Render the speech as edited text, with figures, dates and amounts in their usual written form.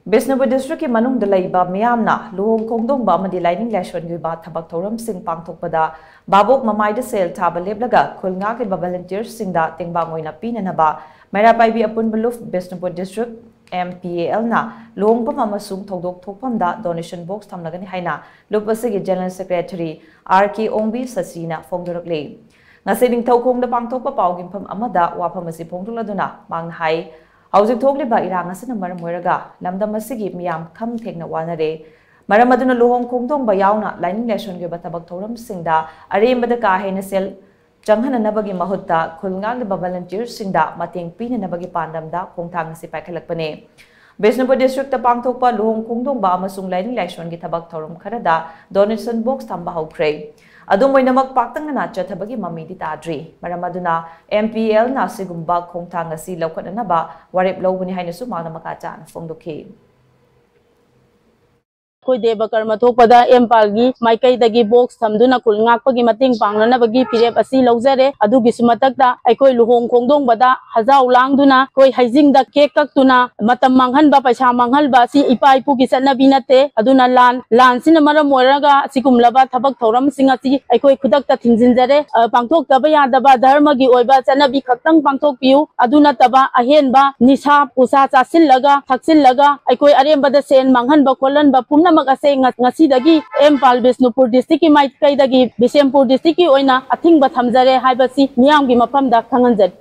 Bisnupur district ki manung dalai ba miyamna Luhongpham ba madi lining lashon gi ba thabak thoram sing pangthokpada babok mamai da sel thaba leblaga khulnga ki volunteers sing da tingbang oina pinana ba mera pai bi apun beluf Bisnupur district Mpal na Luhongpham amasung thodok thokpham da donation box Thamlagani haina lupasigi general secretary RK Ongbi Sasina phongdorakle ngasing thokong da pangthokpa pawgimpham amada wapham asi phongdoladuna mang hai Housing Togli ba irang asana maramuraga lamdam asigi miyam kham thekna wanare maramaduna Luhongpham ba yauna lining nation ge batabak thoram singda arembada ka hena sel changhana nabagi mahutta khulngang ba volunteers singda mateng pina nabagi pandamda khongthang si paikhalakpane Bisnupur district ta pangthokpa Luhongpham ba amasung lining nation ge thabak thoram kharada donation box thamba haukhre Adum moinamak paktang na chathabagi mamidi tadri maramaduna MPL na sigumba khongthang asi laukhatna ba warep lobuni hainasu magna makachan phongdokhi Koi deba karma thokpada Mpal gi maikai dagi box thamduna kulngakpagi mating pangnanabagi pirep asi laujare adugi sumatakta aikoi Luhongpham bada hajau langduna koi haijing da cake kaktuna matam manghan ba paisa manghal ba si ipai pu gi chanabi nate aduna lan sina maram moraga sikumlaba thabak thoram singati aikoi khudakta thingjinjare pangthok taba yadaba dharma gi oiba chanabi khaktang pangthok piu aduna taba ahen ba nisa pusa chasil laga aikoi arembada sen manghan ba kholan ba pumna magase ngasidagi Mpal Bisnupur district ki maikai dagi Bisempur district ki oina athing ba thamjare haibasi miyam gi mafam da khanganjat